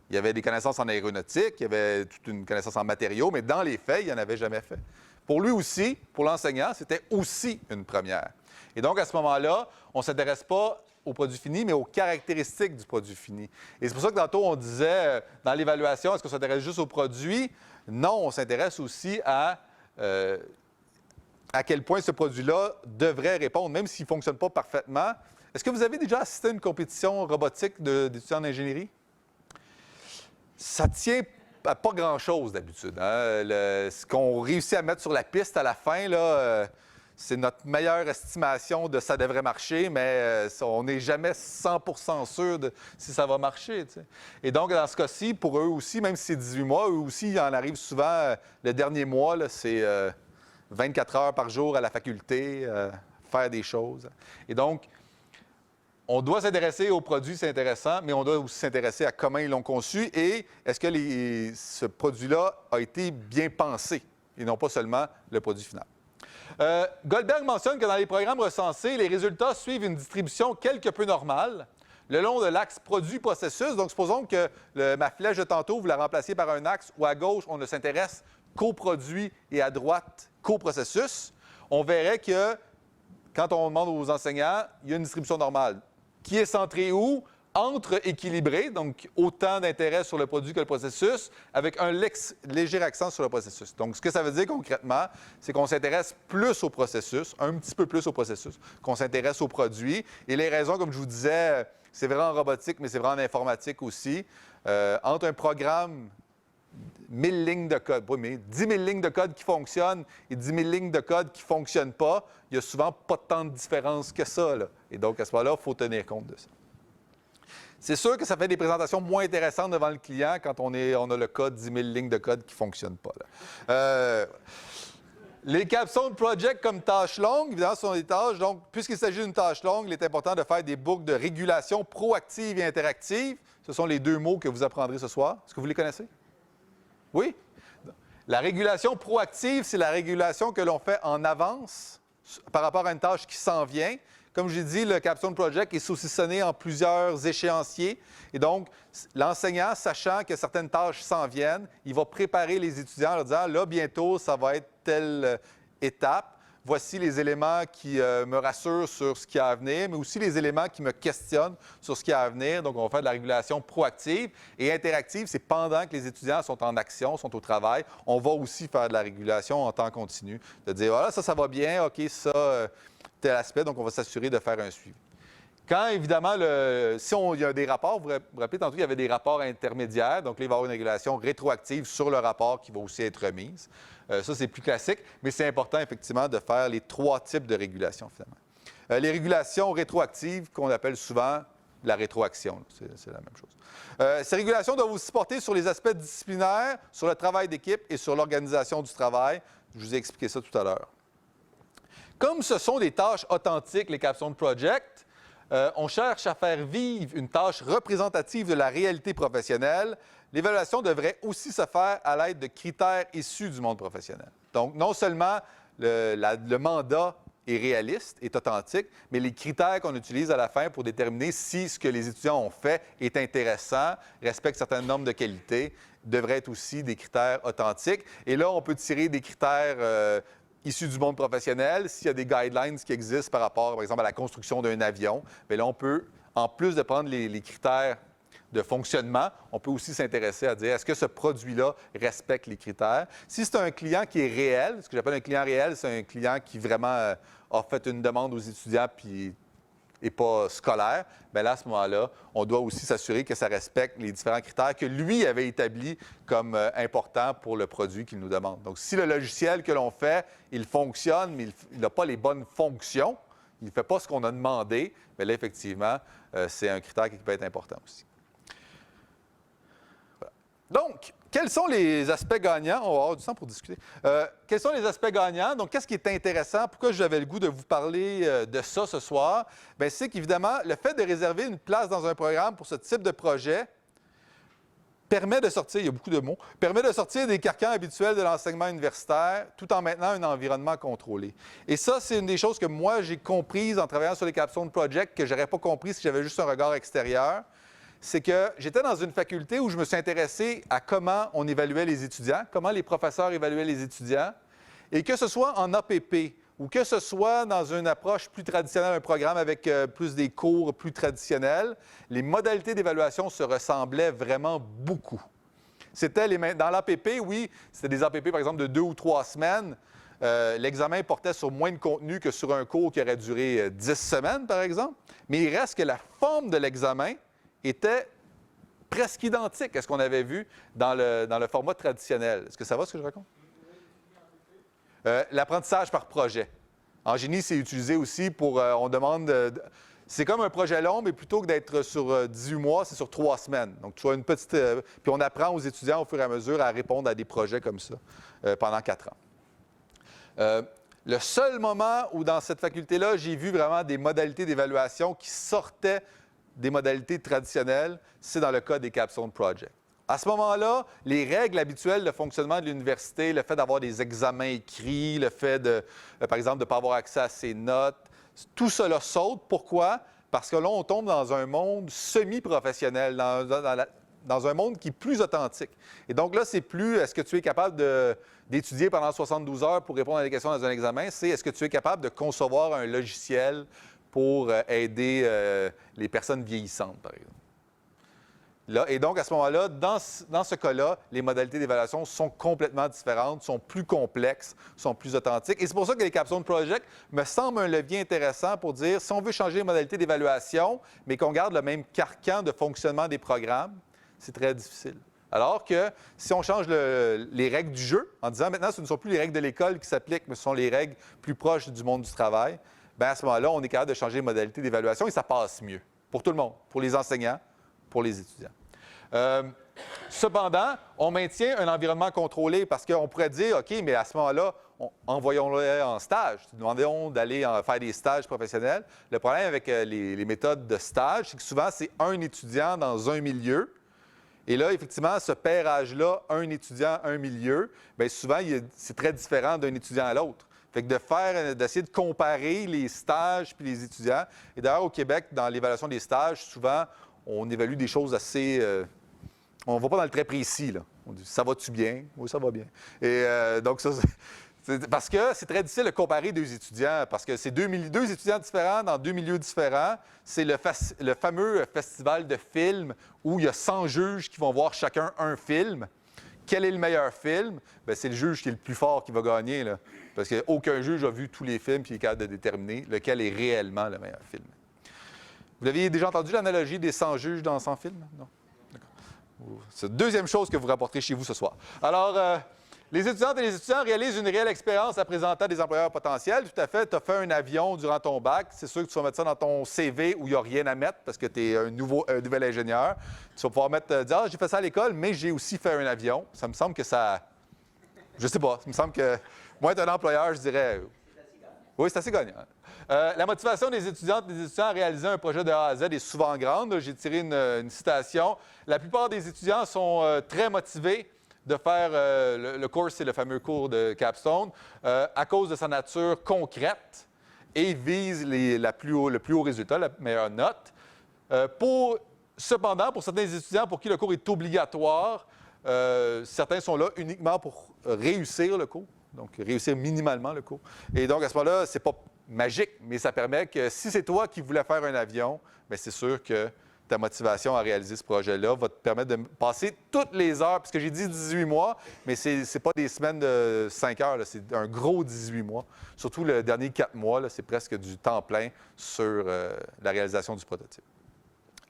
S1: Il y avait des connaissances en aéronautique, il y avait toute une connaissance en matériaux, mais dans les faits, il n'en avait jamais fait. Pour lui aussi, pour l'enseignant, c'était aussi une première. Et donc, à ce moment-là, on ne s'intéresse pas au produit fini, mais aux caractéristiques du produit fini. Et c'est pour ça que tantôt, on disait, dans l'évaluation, est-ce qu'on s'intéresse juste au produit? Non, on s'intéresse aussi à à quel point ce produit-là devrait répondre, même s'il ne fonctionne pas parfaitement. Est-ce que vous avez déjà assisté à une compétition robotique d'étudiants en ingénierie? Ça tient à pas grand-chose d'habitude. Hein? Ce qu'on réussit à mettre sur la piste à la fin, là, c'est notre meilleure estimation de ça devrait marcher, mais on n'est jamais 100% sûr de si ça va marcher. Tu sais. Et donc, dans ce cas-ci, pour eux aussi, même si c'est 18 mois, eux aussi, il en arrive souvent, le dernier mois, là, c'est 24 heures par jour à la faculté, faire des choses. Et donc, on doit s'intéresser aux produits, c'est intéressant, mais on doit aussi s'intéresser à comment ils l'ont conçu et est-ce que ce produit-là a été bien pensé et non pas seulement le produit final. Goldberg mentionne que dans les programmes recensés, les résultats suivent une distribution quelque peu normale le long de l'axe produit-processus. Donc, supposons que ma flèche de tantôt, vous la remplaciez par un axe où à gauche, on ne s'intéresse qu'au produit et à droite qu'au processus. On verrait que quand on demande aux enseignants, il y a une distribution normale. Qui est centrée où? Entre équilibré, donc autant d'intérêt sur le produit que le processus, avec un léger accent sur le processus. Donc, ce que ça veut dire concrètement, c'est qu'on s'intéresse plus au processus, un petit peu plus au processus, qu'on s'intéresse au produit. Et les raisons, comme je vous disais, c'est vrai en robotique, mais c'est vrai en informatique aussi. Entre un programme 1000 lignes de code, oui, mais 10 000 lignes de code qui fonctionnent et 10 000 lignes de code qui ne fonctionnent pas, il n'y a souvent pas tant de différence que ça. Là. Et donc, à ce moment-là, il faut tenir compte de ça. C'est sûr que ça fait des présentations moins intéressantes devant le client quand on a le code, 10 000 lignes de code qui ne fonctionnent pas. Là. Les capstone projects comme tâches longues, évidemment, ce sont des tâches. Donc, puisqu'il s'agit d'une tâche longue, il est important de faire des boucles de régulation proactive et interactive. Ce sont les deux mots que vous apprendrez ce soir. Est-ce que vous les connaissez? Oui? La régulation proactive, c'est la régulation que l'on fait en avance par rapport à une tâche qui s'en vient. Comme je l'ai dit, le Capstone Project est saucissonné en plusieurs échéanciers. Et donc, l'enseignant, sachant que certaines tâches s'en viennent, il va préparer les étudiants en leur disant, là, bientôt, ça va être telle étape. Voici les éléments qui me rassurent sur ce qui a à venir, mais aussi les éléments qui me questionnent sur ce qui a à venir. Donc, on va faire de la régulation proactive. Et interactive, c'est pendant que les étudiants sont en action, sont au travail, on va aussi faire de la régulation en temps continu. De dire, voilà, ça va bien, OK, ça, tel aspect, donc on va s'assurer de faire un suivi. Quand, évidemment, il y a des rapports, vous vous rappelez tantôt, il y avait des rapports intermédiaires, donc là, il va y avoir une régulation rétroactive sur le rapport qui va aussi être remise. Ça, c'est plus classique, mais c'est important, effectivement, de faire les trois types de régulation, finalement. Les régulations rétroactives, qu'on appelle souvent la rétroaction, c'est la même chose. Ces régulations doivent aussi porter sur les aspects disciplinaires, sur le travail d'équipe et sur l'organisation du travail. Je vous ai expliqué ça tout à l'heure. Comme ce sont des tâches authentiques, les Capstone Project, on cherche à faire vivre une tâche représentative de la réalité professionnelle. L'évaluation devrait aussi se faire à l'aide de critères issus du monde professionnel. Donc, non seulement le mandat est réaliste, est authentique, mais les critères qu'on utilise à la fin pour déterminer si ce que les étudiants ont fait est intéressant, respecte certaines normes de qualité, devraient être aussi des critères authentiques. Et là, on peut tirer des critères issus du monde professionnel. S'il y a des guidelines qui existent par rapport, par exemple, à la construction d'un avion, bien là, on peut, en plus de prendre les critères de fonctionnement, on peut aussi s'intéresser à dire est-ce que ce produit-là respecte les critères. Si c'est un client qui est réel, ce que j'appelle un client réel, c'est un client qui vraiment a fait une demande aux étudiants puis n'est pas scolaire, bien là, à ce moment-là, on doit aussi s'assurer que ça respecte les différents critères que lui avait établis comme importants pour le produit qu'il nous demande. Donc, si le logiciel que l'on fait, il fonctionne, mais il n'a pas les bonnes fonctions, il ne fait pas ce qu'on a demandé, bien là, effectivement, c'est un critère qui peut être important aussi. Donc, quels sont les aspects gagnants? On va avoir du temps pour discuter. Quels sont les aspects gagnants? Donc, qu'est-ce qui est intéressant? Pourquoi j'avais le goût de vous parler de ça ce soir? Bien, c'est qu'évidemment, le fait de réserver une place dans un programme pour ce type de projet permet de sortir, il y a beaucoup de mots, permet de sortir des carcans habituels de l'enseignement universitaire tout en maintenant un environnement contrôlé. Et ça, c'est une des choses que moi, j'ai comprises en travaillant sur les Capstone Project que je n'aurais pas compris si j'avais juste un regard extérieur. C'est que j'étais dans une faculté où je me suis intéressé à comment on évaluait les étudiants, comment les professeurs évaluaient les étudiants, et que ce soit en APP ou que ce soit dans une approche plus traditionnelle, un programme avec plus des cours plus traditionnels, les modalités d'évaluation se ressemblaient vraiment beaucoup. Dans l'APP, oui, c'était des APP, par exemple, de 2 ou 3 semaines. L'examen portait sur moins de contenu que sur un cours qui aurait duré 10 semaines, par exemple. Mais il reste que la forme de l'examen était presque identique à ce qu'on avait vu dans le format traditionnel. Est-ce que ça va, ce que je raconte? L'apprentissage par projet. En génie, c'est utilisé aussi pour... on demande... c'est comme un projet long, mais plutôt que d'être sur 18 mois, c'est sur 3 semaines. Donc, tu as une petite... puis on apprend aux étudiants au fur et à mesure à répondre à des projets comme ça pendant 4 ans. Le seul moment où, dans cette faculté-là, j'ai vu vraiment des modalités d'évaluation qui sortaient des modalités traditionnelles, c'est dans le cas des Capstone Project. À ce moment-là, les règles habituelles de fonctionnement de l'université, le fait d'avoir des examens écrits, le fait de, par exemple, de ne pas avoir accès à ses notes, tout cela saute. Pourquoi? Parce que là, on tombe dans un monde semi-professionnel, dans un monde qui est plus authentique. Et donc là, c'est plus est-ce que tu es capable d'étudier pendant 72 heures pour répondre à des questions dans un examen, c'est est-ce que tu es capable de concevoir un logiciel pour aider les personnes vieillissantes, par exemple. Là, et donc, à ce moment-là, dans ce cas-là, les modalités d'évaluation sont complètement différentes, sont plus complexes, sont plus authentiques. Et c'est pour ça que les Capstone Project me semblent un levier intéressant pour dire, si on veut changer les modalités d'évaluation, mais qu'on garde le même carcan de fonctionnement des programmes, c'est très difficile. Alors que si on change les règles du jeu, en disant maintenant, ce ne sont plus les règles de l'école qui s'appliquent, mais ce sont les règles plus proches du monde du travail, bien à ce moment-là, on est capable de changer les modalités d'évaluation et ça passe mieux pour tout le monde, pour les enseignants, pour les étudiants. Cependant, on maintient un environnement contrôlé parce qu'on pourrait dire, OK, mais à ce moment-là, envoyons-les en stage. Demandons d'aller faire des stages professionnels. Le problème avec les méthodes de stage, c'est que souvent, c'est un étudiant dans un milieu. Et là, effectivement, ce pairage-là, un étudiant, un milieu, bien souvent, c'est très différent d'un étudiant à l'autre. Fait que d'essayer de comparer les stages puis les étudiants. Et d'ailleurs, au Québec, dans l'évaluation des stages, souvent, on évalue des choses assez... on ne va pas dans le très précis, là. On dit « ça va-tu bien? » Oui, ça va bien. Et donc, ça, parce que c'est très difficile de comparer deux étudiants, parce que c'est deux étudiants différents dans deux milieux différents. C'est le fameux festival de films où il y a 100 juges qui vont voir chacun un film. Quel est le meilleur film? Bien, c'est le juge qui est le plus fort qui va gagner, là, parce qu'aucun juge a vu tous les films et est capable de déterminer lequel est réellement le meilleur film. Vous aviez déjà entendu l'analogie des 100 juges dans 100 films? Non? D'accord. C'est la deuxième chose que vous rapporterez chez vous ce soir. Alors, les étudiantes et les étudiants réalisent une réelle expérience à présenter à des employeurs potentiels. Tout à fait. Tu as fait un avion durant ton bac. C'est sûr que tu vas mettre ça dans ton CV où il n'y a rien à mettre parce que tu es un nouvel ingénieur. Tu vas pouvoir dire « Ah, j'ai fait ça à l'école, mais j'ai aussi fait un avion. » Ça me semble que ça... Je sais pas. Ça me semble que... Moi, être un employeur, je dirais... Oui, c'est assez gagnant. La motivation des étudiantes et des étudiants à réaliser un projet de A à Z est souvent grande. J'ai tiré une citation. La plupart des étudiants sont très motivés de faire le cours, c'est le fameux cours de Capstone, à cause de sa nature concrète et vise le plus haut résultat, la meilleure note. Cependant, pour certains étudiants pour qui le cours est obligatoire, certains sont là uniquement pour réussir le cours, donc réussir minimalement le cours. Et donc, à ce moment-là, c'est pas magique, mais ça permet que si c'est toi qui voulais faire un avion, bien, c'est sûr que ta motivation à réaliser ce projet-là va te permettre de passer toutes les heures, puisque j'ai dit 18 mois, mais ce n'est pas des semaines de 5 heures, c'est un gros 18 mois. Surtout le dernier 4 mois, c'est presque du temps plein sur la réalisation du prototype.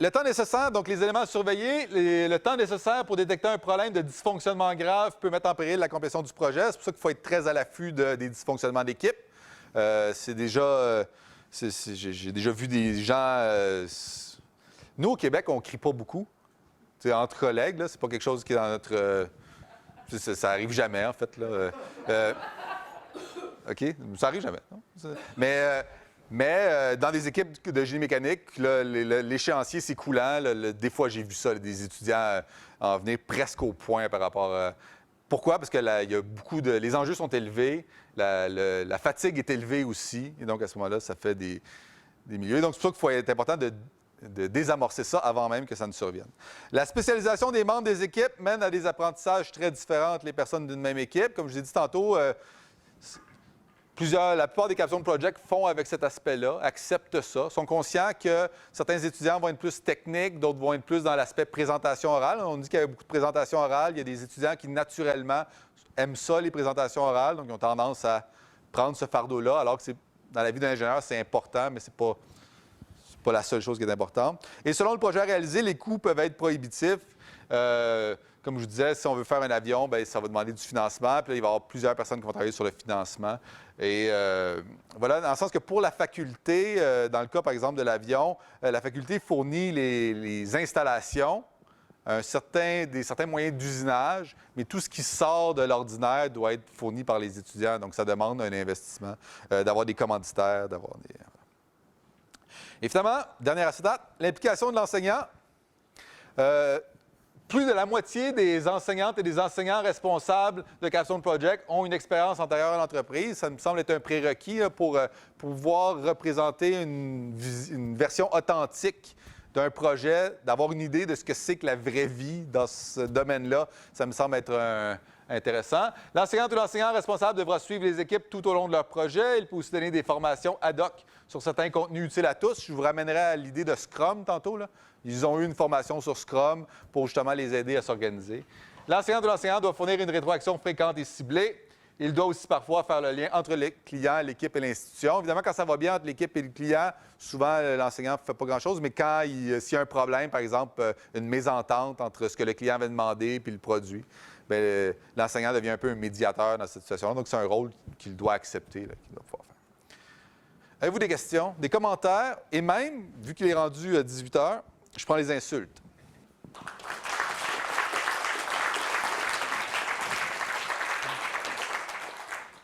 S1: Le temps nécessaire, donc les éléments à surveiller, le temps nécessaire pour détecter un problème de dysfonctionnement grave peut mettre en péril la complétion du projet. C'est pour ça qu'il faut être très à l'affût des dysfonctionnements d'équipe. J'ai déjà vu des gens... Nous, au Québec, on ne crie pas beaucoup. T'sais, entre collègues, ce n'est pas quelque chose qui est dans notre... ça n'arrive jamais, en fait. Là. OK? Ça n'arrive jamais. Non? Mais dans des équipes de génie mécanique, l'échéancier, c'est coulant. Des fois, j'ai vu ça, des étudiants en venir presque au point par rapport à... Pourquoi? Parce que il y a les enjeux sont élevés, la fatigue est élevée aussi. Et donc, à ce moment-là, ça fait des milieux. Et donc, c'est pour ça qu'il faut être important de désamorcer ça avant même que ça ne survienne. La spécialisation des membres des équipes mène à des apprentissages très différents entre les personnes d'une même équipe. Comme je l'ai dit tantôt, La plupart des capstone projects font avec cet aspect-là, acceptent ça, sont conscients que certains étudiants vont être plus techniques, d'autres vont être plus dans l'aspect présentation orale. On dit qu'il y a beaucoup de présentations orales. Il y a des étudiants qui, naturellement, aiment ça, les présentations orales, donc ils ont tendance à prendre ce fardeau-là, alors que dans la vie d'un ingénieur, c'est important, mais ce n'est pas la seule chose qui est importante. Et selon le projet réalisé, les coûts peuvent être prohibitifs. Comme je vous disais, si on veut faire un avion, bien, ça va demander du financement. Puis là, il va y avoir plusieurs personnes qui vont travailler sur le financement. Et voilà, dans le sens que pour la faculté, dans le cas, par exemple, de l'avion, la faculté fournit les installations, certains moyens d'usinage, mais tout ce qui sort de l'ordinaire doit être fourni par les étudiants. Donc, ça demande un investissement, d'avoir des commanditaires, d'avoir des... Et finalement, dernière acétate, l'implication de l'enseignant. Plus de la moitié des enseignantes et des enseignants responsables de Capstone Project ont une expérience antérieure à l'entreprise. Ça me semble être un prérequis là, pour pouvoir représenter une version authentique d'un projet, d'avoir une idée de ce que c'est que la vraie vie dans ce domaine-là. Ça me semble être intéressant. L'enseignante ou l'enseignant responsable devra suivre les équipes tout au long de leur projet. Il peut aussi donner des formations ad hoc sur certains contenus utiles à tous. Je vous ramènerai à l'idée de Scrum tantôt, là. Ils ont eu une formation sur Scrum pour justement les aider à s'organiser. L'enseignant ou l'enseignant doit fournir une rétroaction fréquente et ciblée. Il doit aussi parfois faire le lien entre le client, l'équipe et l'institution. Évidemment, quand ça va bien entre l'équipe et le client, souvent l'enseignant ne fait pas grand-chose, mais quand s'il y a un problème, par exemple, une mésentente entre ce que le client avait demandé et le produit, bien, l'enseignant devient un peu un médiateur dans cette situation-là. Donc, c'est un rôle qu'il doit accepter, là, qu'il doit pouvoir faire. Avez-vous des questions, des commentaires? Et même, vu qu'il est rendu 18 h, je prends les insultes.